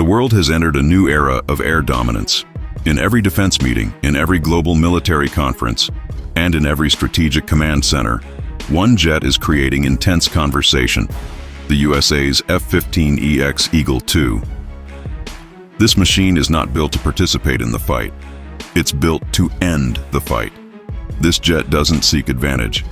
world has entered a new era of air dominance. In every defense meeting, in every global military conference, and in every strategic command center, one jet is creating intense conversation: the USA's F-15EX Eagle II. This machine is not built to participate in the fight. It's built to end the fight. This jet doesn't seek advantage.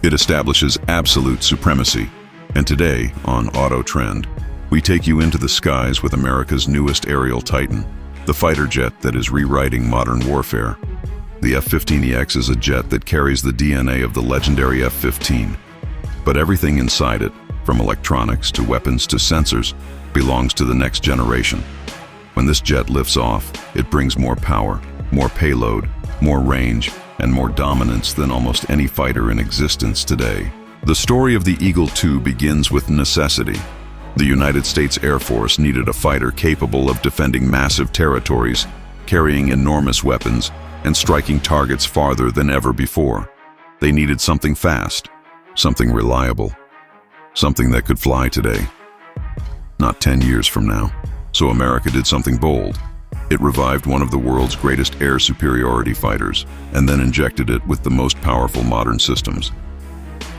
It establishes absolute supremacy. And today, on Auto Trend, we take you into the skies with America's newest aerial titan, the fighter jet that is rewriting modern warfare. The F-15EX is a jet that carries the DNA of the legendary F-15. But everything inside it, from electronics to weapons to sensors, belongs to the next generation. When this jet lifts off, it brings more power, more payload, more range, and more dominance than almost any fighter in existence today. The story of the Eagle II begins with necessity. The United States Air Force needed a fighter capable of defending massive territories, carrying enormous weapons, and striking targets farther than ever before. They needed something fast, something reliable, something that could fly today, not 10 years from now. So America did something bold. It revived one of the world's greatest air superiority fighters, and then injected it with the most powerful modern systems.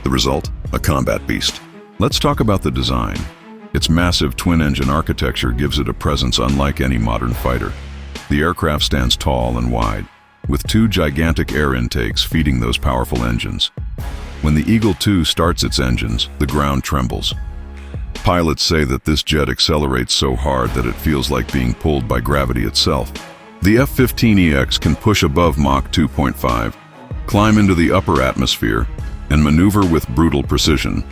The result? A combat beast. Let's talk about the design. Its massive twin-engine architecture gives it a presence unlike any modern fighter. The aircraft stands tall and wide, with two gigantic air intakes feeding those powerful engines. When the Eagle II starts its engines, the ground trembles. Pilots say that this jet accelerates so hard that it feels like being pulled by gravity itself. The F-15EX can push above Mach 2.5, climb into the upper atmosphere, and maneuver with brutal precision.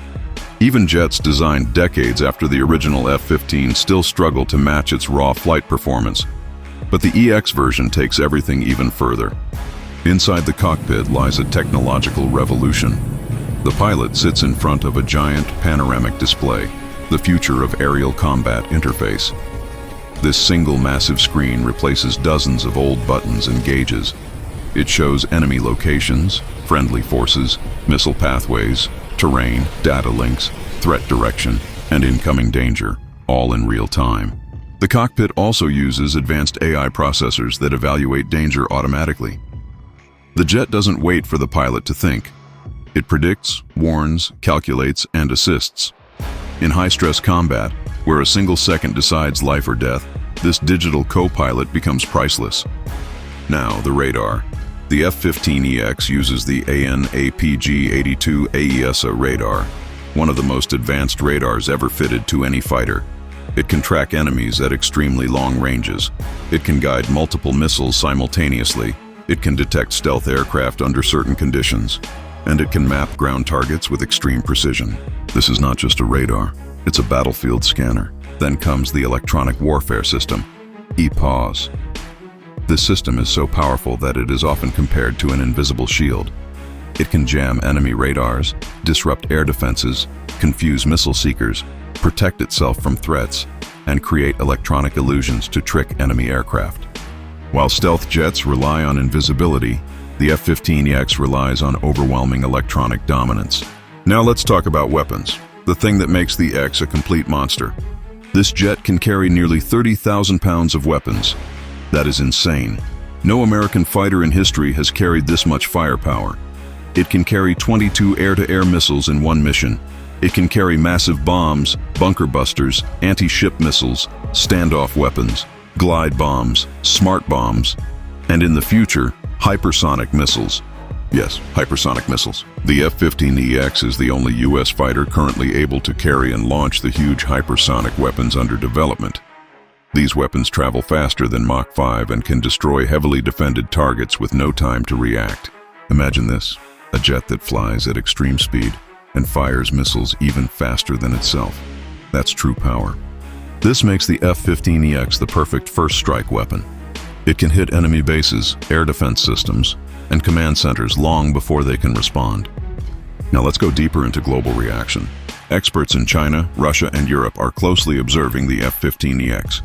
Even jets designed decades after the original F-15 still struggle to match its raw flight performance. But the EX version takes everything even further. Inside the cockpit lies a technological revolution. The pilot sits in front of a giant panoramic display, the future of aerial combat interface. This single massive screen replaces dozens of old buttons and gauges. It shows enemy locations, friendly forces, missile pathways, terrain, data links, threat direction, and incoming danger, all in real time. The cockpit also uses advanced AI processors that evaluate danger automatically. The jet doesn't wait for the pilot to think. It predicts, warns, calculates, and assists. In high-stress combat, where a single second decides life or death, this digital co-pilot becomes priceless. Now, the radar. The F-15EX uses the AN/APG-82 AESA radar, one of the most advanced radars ever fitted to any fighter. It can track enemies at extremely long ranges. It can guide multiple missiles simultaneously. It can detect stealth aircraft under certain conditions. And it can map ground targets with extreme precision. This is not just a radar, it's a battlefield scanner. Then comes the electronic warfare system, EPAWS. This system is so powerful that it is often compared to an invisible shield. It can jam enemy radars, disrupt air defenses, confuse missile seekers, protect itself from threats, and create electronic illusions to trick enemy aircraft. While stealth jets rely on invisibility, the F-15EX relies on overwhelming electronic dominance. Now let's talk about weapons, the thing that makes the X a complete monster. This jet can carry nearly 30,000 pounds of weapons. That is insane. No American fighter in history has carried this much firepower. It can carry 22 air-to-air missiles in one mission. It can carry massive bombs, bunker busters, anti-ship missiles, standoff weapons, glide bombs, smart bombs, and in the future, hypersonic missiles. Yes, hypersonic missiles. The F-15EX is the only U.S. fighter currently able to carry and launch the huge hypersonic weapons under development. These weapons travel faster than Mach 5 and can destroy heavily defended targets with no time to react. Imagine this, a jet that flies at extreme speed and fires missiles even faster than itself. That's true power. This makes the F-15EX the perfect first strike weapon. It can hit enemy bases, air defense systems, and command centers long before they can respond. Now let's go deeper into global reaction. Experts in China, Russia, and Europe are closely observing the F-15EX.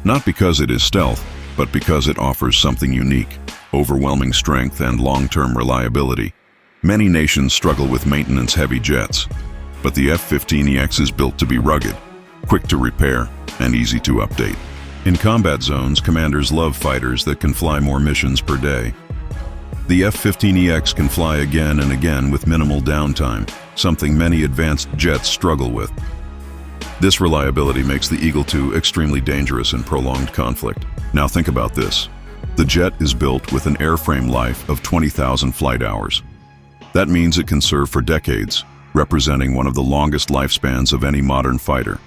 Not because it is stealth, but because it offers something unique: overwhelming strength and long-term reliability. Many nations struggle with maintenance-heavy jets, but the F-15EX is built to be rugged, quick to repair, and easy to update. In combat zones, commanders love fighters that can fly more missions per day. The F-15EX can fly again and again with minimal downtime, something many advanced jets struggle with. This reliability makes the Eagle II extremely dangerous in prolonged conflict. Now think about this. The jet is built with an airframe life of 20,000 flight hours. That means it can serve for decades, representing one of the longest lifespans of any modern fighter.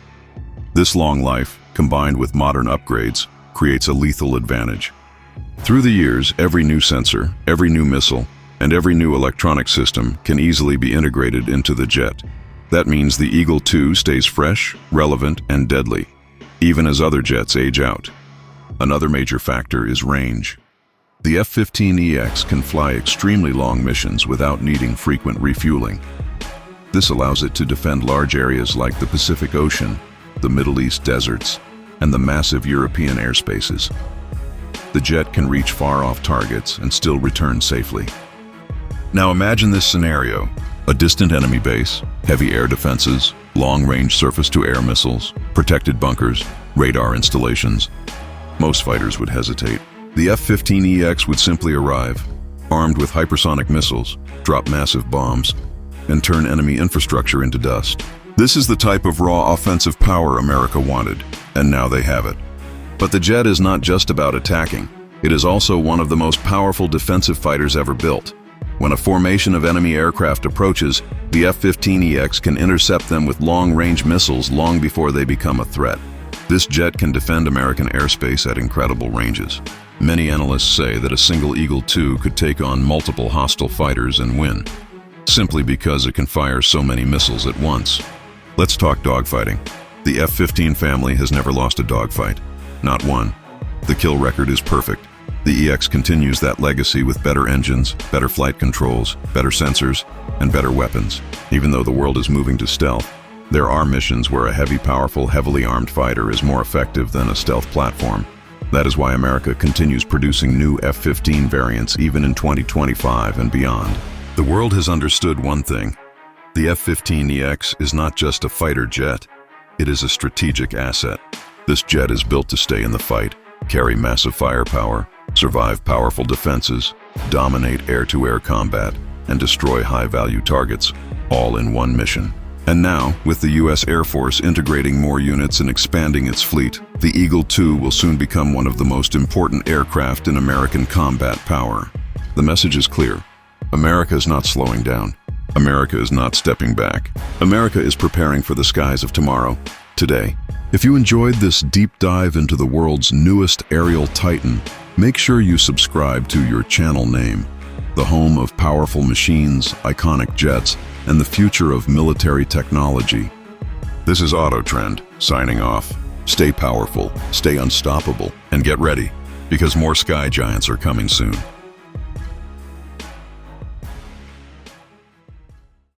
This long life, combined with modern upgrades, creates a lethal advantage. Through the years, every new sensor, every new missile, and every new electronic system can easily be integrated into the jet. That means the Eagle II stays fresh, relevant, and deadly, even as other jets age out. Another major factor is range. The F-15EX can fly extremely long missions without needing frequent refueling. This allows it to defend large areas like the Pacific Ocean, the Middle East deserts, and the massive European airspaces. The jet can reach far-off targets and still return safely. Now imagine this scenario: a distant enemy base, heavy air defenses, long-range surface-to-air missiles, protected bunkers, radar installations. Most fighters would hesitate. The F-15EX would simply arrive, armed with hypersonic missiles, drop massive bombs, and turn enemy infrastructure into dust. This is the type of raw offensive power America wanted, and now they have it. But the jet is not just about attacking. It is also one of the most powerful defensive fighters ever built. When a formation of enemy aircraft approaches, the F-15EX can intercept them with long-range missiles long before they become a threat. This jet can defend American airspace at incredible ranges. Many analysts say that a single Eagle II could take on multiple hostile fighters and win, simply because it can fire so many missiles at once. Let's talk dogfighting. The F-15 family has never lost a dogfight. Not one. The kill record is perfect. The EX continues that legacy with better engines, better flight controls, better sensors, and better weapons. Even though the world is moving to stealth, there are missions where a heavy, powerful, heavily armed fighter is more effective than a stealth platform. That is why America continues producing new F-15 variants even in 2025 and beyond. The world has understood one thing. The F-15EX is not just a fighter jet. It is a strategic asset. This jet is built to stay in the fight, carry massive firepower, survive powerful defenses, dominate air-to-air combat, and destroy high-value targets, all in one mission. And now, with the U.S. Air Force integrating more units and expanding its fleet, the Eagle II will soon become one of the most important aircraft in American combat power. The message is clear. America is not slowing down. America is not stepping back. America is preparing for the skies of tomorrow, today. If you enjoyed this deep dive into the world's newest aerial titan, make sure you subscribe to your channel name, the home of powerful machines, iconic jets, and the future of military technology. This is AutoTrend, signing off. Stay powerful, stay unstoppable, and get ready, because more sky giants are coming soon.